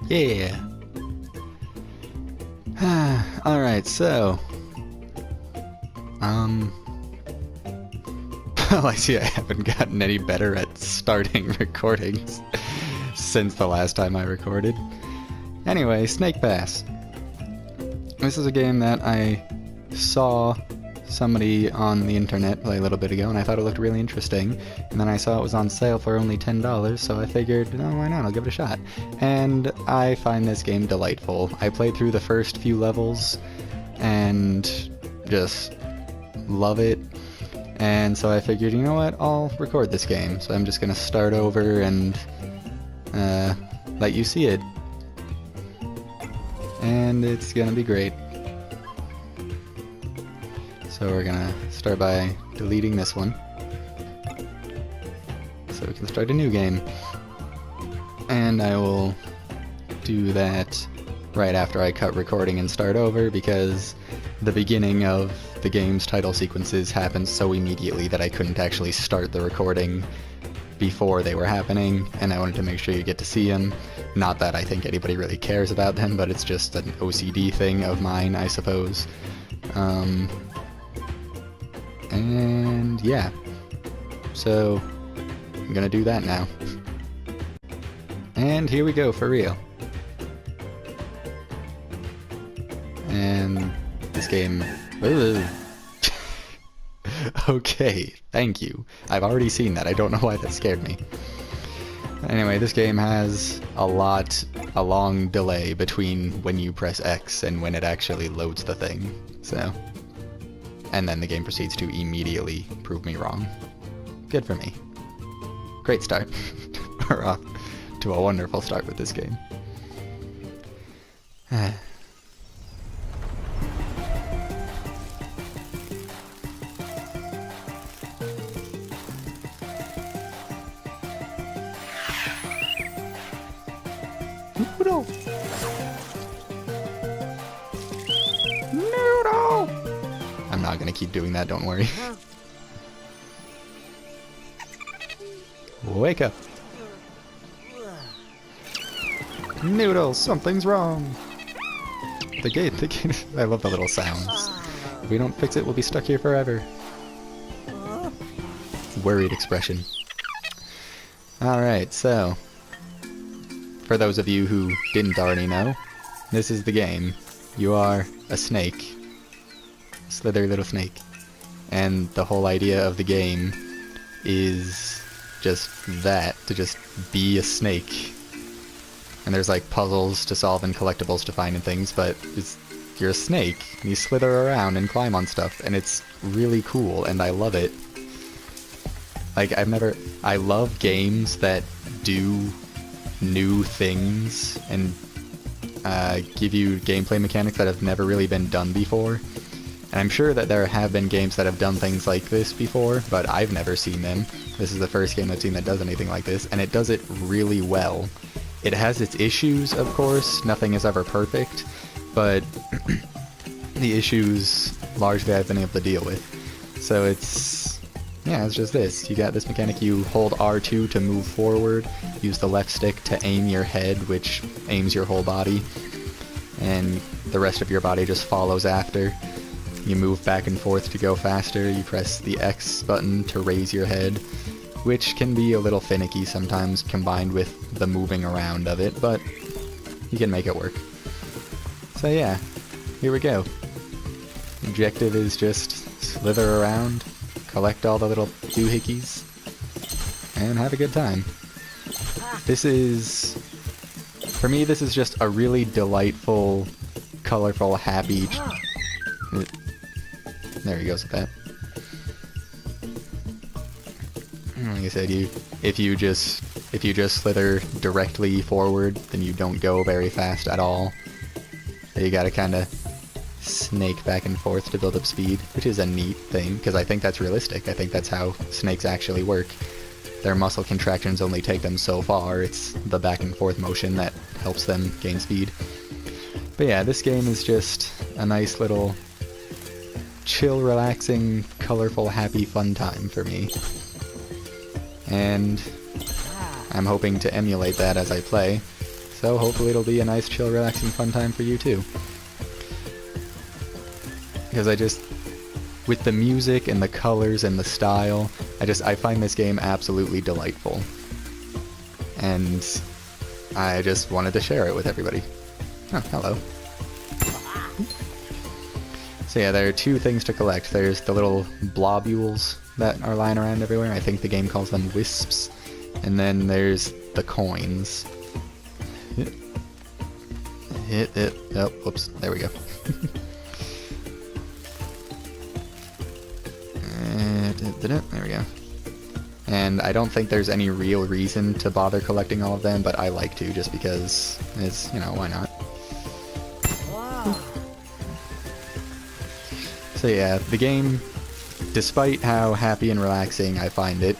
Yeah. Alright, so... Well, I see I haven't gotten any better at starting recordings since the last time I recorded. Anyway, Snake Pass. This is a game that I saw somebody on the internet play a little bit ago, and I thought it looked really interesting. And then I saw it was on sale for only $10, so I figured, oh, why not? I'll give it a shot. And I find this game delightful. I played through the first few levels and just love it. And so I figured, you know what? I'll record this game. So I'm just gonna start over and let you see it. And it's gonna be great. So we're gonna start by deleting this one, so we can start a new game. And I will do that right after I cut recording and start over, because the beginning of the game's title sequences happened so immediately that I couldn't actually start the recording before they were happening, and I wanted to make sure you get to see them. Not that I think anybody really cares about them, but it's just an OCD thing of mine, I suppose. And yeah, so I'm gonna do that now. And here we go, for real. And this game... Okay, thank you. I've already seen that. I don't know why that scared me. Anyway, this game has a long delay between when you press X and when it actually loads the thing, so... And then the game proceeds to immediately prove me wrong. Good for me. Great start. We're off to a wonderful start with this game. Noodle! Noodle! I'm not gonna keep doing that, don't worry. Wake up! Noodle, something's wrong! The gate, I love the little sounds. If we don't fix it, we'll be stuck here forever. Worried expression. Alright, so... For those of you who didn't already know, this is the game. You are a snake. Slithery little snake. And the whole idea of the game is just that, to just be a snake. And there's like puzzles to solve and collectibles to find and things, but you're a snake, and you slither around and climb on stuff, and it's really cool, and I love it. Like, I love games that do new things and give you gameplay mechanics that have never really been done before. And I'm sure that there have been games that have done things like this before, but I've never seen them. This is the first game I've seen that does anything like this, and it does it really well. It has its issues, of course. Nothing is ever perfect, but the issues largely I've been able to deal with. So it's just this. You got this mechanic, you hold R2 to move forward, use the left stick to aim your head, which aims your whole body, and the rest of your body just follows after. You move back and forth to go faster, you press the X button to raise your head, which can be a little finicky sometimes combined with the moving around of it, but you can make it work. So yeah, here we go. The objective is just slither around, collect all the little doohickeys, and have a good time. For me, this is just a really delightful, colorful, happy... There he goes with that. Like I said, if you just slither directly forward, then you don't go very fast at all. So you gotta kinda snake back and forth to build up speed, which is a neat thing, because I think that's realistic. I think that's how snakes actually work. Their muscle contractions only take them so far. It's the back and forth motion that helps them gain speed. But yeah, this game is just a nice little chill, relaxing, colorful, happy, fun time for me. And I'm hoping to emulate that as I play. So hopefully it'll be a nice, chill, relaxing, fun time for you too. Because with the music and the colors and the style, I find this game absolutely delightful. And I just wanted to share it with everybody. Oh, hello. So yeah, there are two things to collect. There's the little blobules that are lying around everywhere. I think the game calls them wisps. And then there's the coins. Oh, whoops. There we go. There we go. And I don't think there's any real reason to bother collecting all of them, but I like to just because it's, why not? So yeah, the game, despite how happy and relaxing I find it,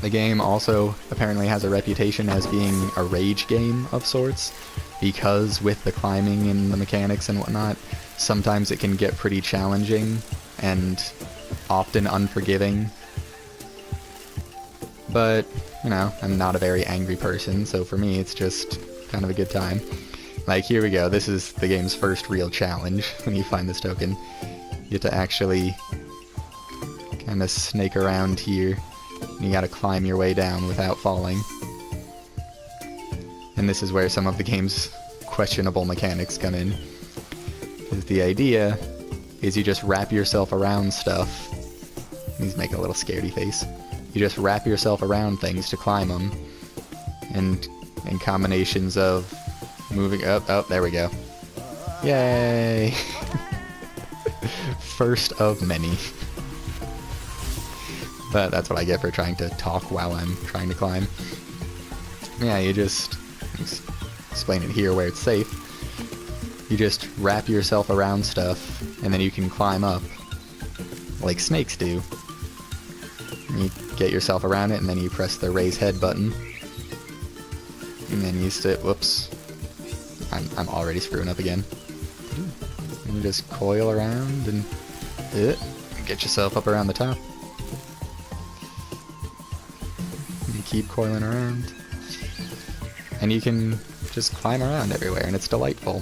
the game also apparently has a reputation as being a rage game of sorts, because with the climbing and the mechanics and whatnot, sometimes it can get pretty challenging and often unforgiving. But, I'm not a very angry person, so for me it's just kind of a good time. Like, here we go, this is the game's first real challenge when you find this token. You get to actually kind of snake around here, and you gotta climb your way down without falling. And this is where some of the game's questionable mechanics come in. Because the idea is you just wrap yourself around stuff. He's making a little scaredy face. You just wrap yourself around things to climb them. And in combinations of moving up, oh, there we go. Yay! First of many. But that's what I get for trying to talk while I'm trying to climb. Yeah, you just explain it here where it's safe. You just wrap yourself around stuff, and then you can climb up, like snakes do. You get yourself around it, and then you press the raise head button. And then you whoops. I'm already screwing up again. And you just coil around and get yourself up around the top. And you keep coiling around. And you can just climb around everywhere, and it's delightful.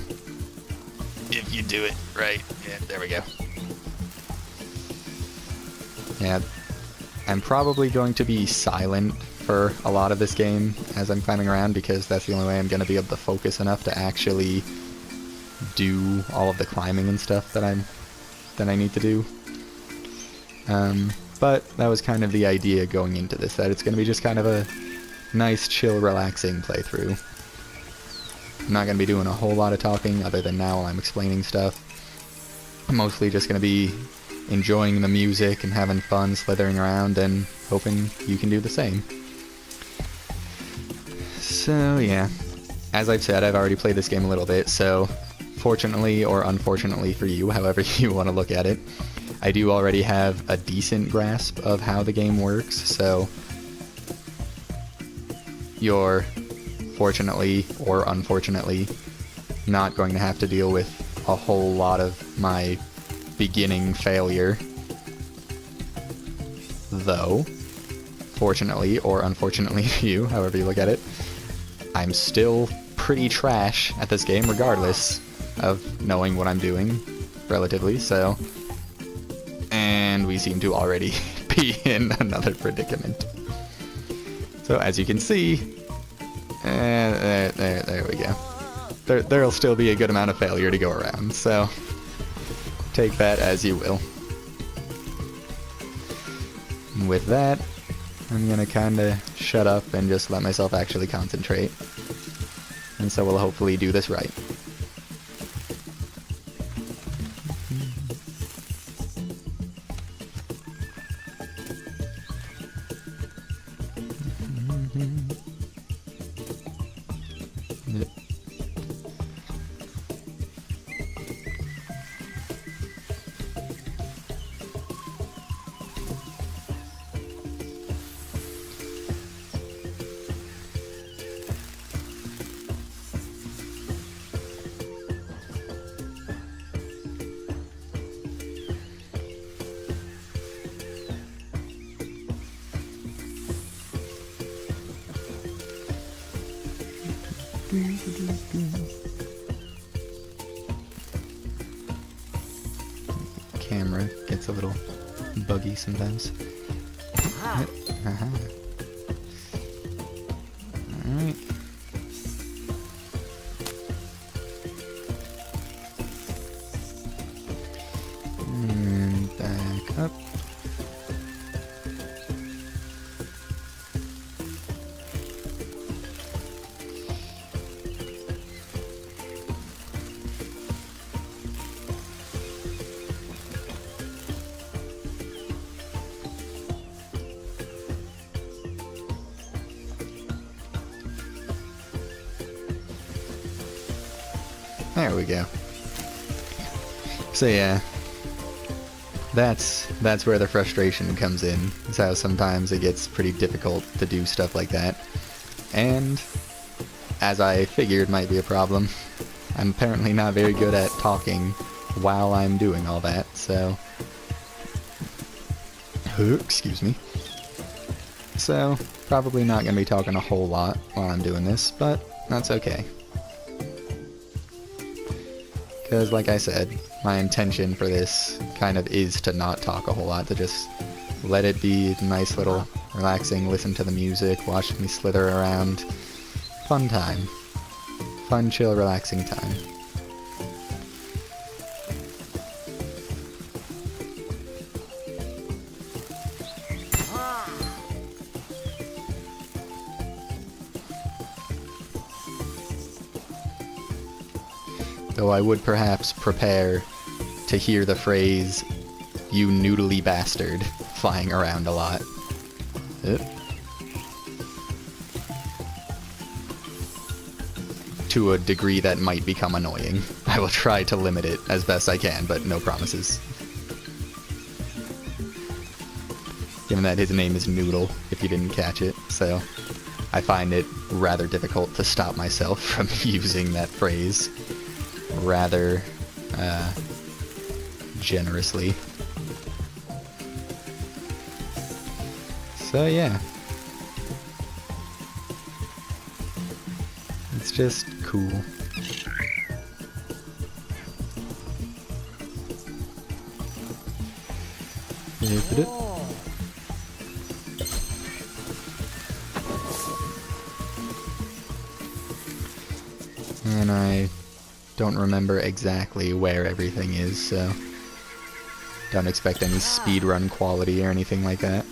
If you do it right. Yeah, there we go. Yeah, I'm probably going to be silent for a lot of this game as I'm climbing around, because that's the only way I'm going to be able to focus enough to actually do all of the climbing and stuff that I need to do. But that was kind of the idea going into this, that it's going to be just kind of a nice, chill, relaxing playthrough. I'm not going to be doing a whole lot of talking other than now while I'm explaining stuff. I'm mostly just going to be enjoying the music and having fun slithering around and hoping you can do the same. So yeah, as I've said, I've already played this game a little bit, so fortunately or unfortunately for you, however you want to look at it, I do already have a decent grasp of how the game works, so you're fortunately or unfortunately not going to have to deal with a whole lot of my beginning failure. Though, fortunately or unfortunately for you, however you look at it, I'm still pretty trash at this game regardless of knowing what I'm doing, relatively, so... And we seem to already be in another predicament. So as you can see, there we go. There'll still be a good amount of failure to go around, so take that as you will. And with that, I'm gonna kinda shut up and just let myself actually concentrate. And so we'll hopefully do this right. Camera gets a little buggy sometimes. Alright. And back up. There we go. So yeah, that's where the frustration comes in. It's how sometimes it gets pretty difficult to do stuff like that. And, as I figured might be a problem, I'm apparently not very good at talking while I'm doing all that, so... excuse me. So, probably not going to be talking a whole lot while I'm doing this, but that's okay. Because, like I said, my intention for this kind of is to not talk a whole lot, to just let it be a nice little relaxing, listen to the music, watch me slither around. Fun time. Fun, chill, relaxing time. Though I would perhaps prepare to hear the phrase, "You noodly bastard," flying around a lot. To a degree that might become annoying. I will try to limit it as best I can, but no promises. Given that his name is Noodle, if you didn't catch it, so I find it rather difficult to stop myself from using that phrase rather generously. So yeah, it's just cool. And I don't remember exactly where everything is, so don't expect any speedrun quality or anything like that.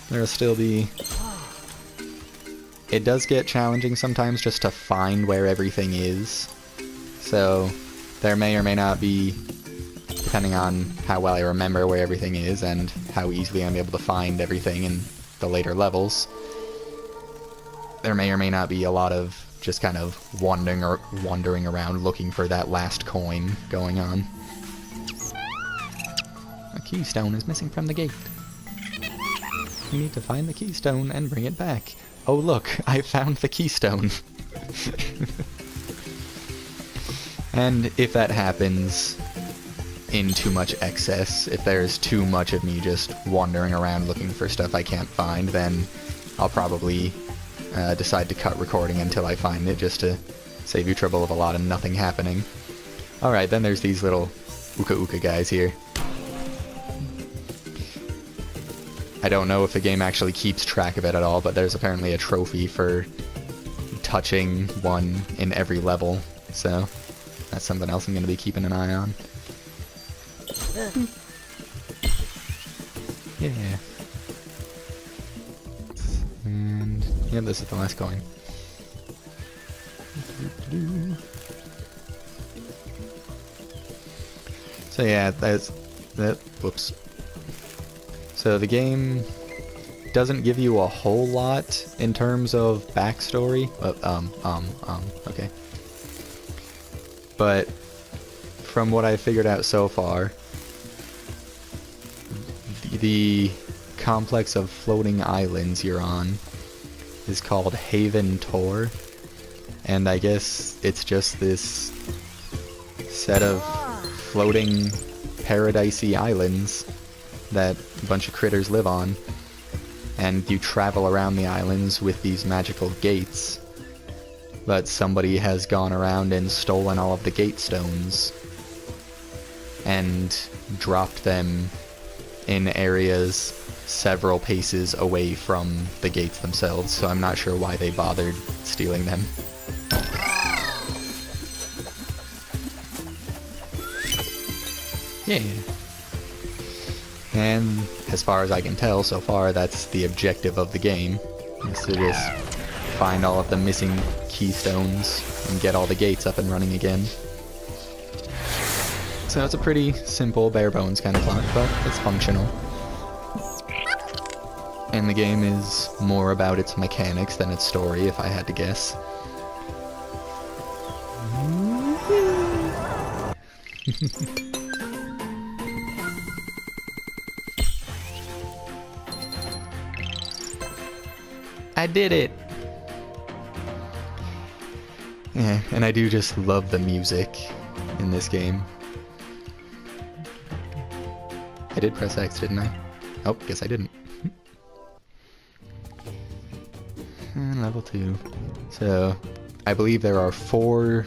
There'll still be... It does get challenging sometimes just to find where everything is, so there may or may not be, depending on how well I remember where everything is and how easily I'm able to find everything in the later levels, there may or may not be a lot of just kind of wandering around looking for that last coin going on. A keystone is missing from the gate. You need to find the keystone and bring it back. Oh look, I found the keystone. And if that happens in too much excess, if there's too much of me just wandering around looking for stuff I can't find, then I'll probably decide to cut recording until I find it, just to save you trouble of a lot of nothing happening. Alright, then there's these little Uka guys here. I don't know if the game actually keeps track of it at all, but there's apparently a trophy for touching one in every level, so that's something else I'm going to be keeping an eye on. Yeah. And yeah, this is the last coin. So yeah, that's that. Whoops. So the game doesn't give you a whole lot in terms of backstory. Okay. But from what I've figured out so far, the complex of floating islands you're on is called Haven Tor, and I guess it's just this set of floating paradisey islands that a bunch of critters live on, and you travel around the islands with these magical gates. But somebody has gone around and stolen all of the gate stones and dropped them in areas several paces away from the gates themselves, so I'm not sure why they bothered stealing them. Yeah. And as far as I can tell so far, that's the objective of the game, is to just find all of the missing keystones and get all the gates up and running again. So it's a pretty simple, bare bones kind of plot, but it's functional. And the game is more about its mechanics than its story, if I had to guess. I did it! Yeah, and I do just love the music in this game. I did press X, didn't I? Oh, guess I didn't. And level 2. So, I believe there are 4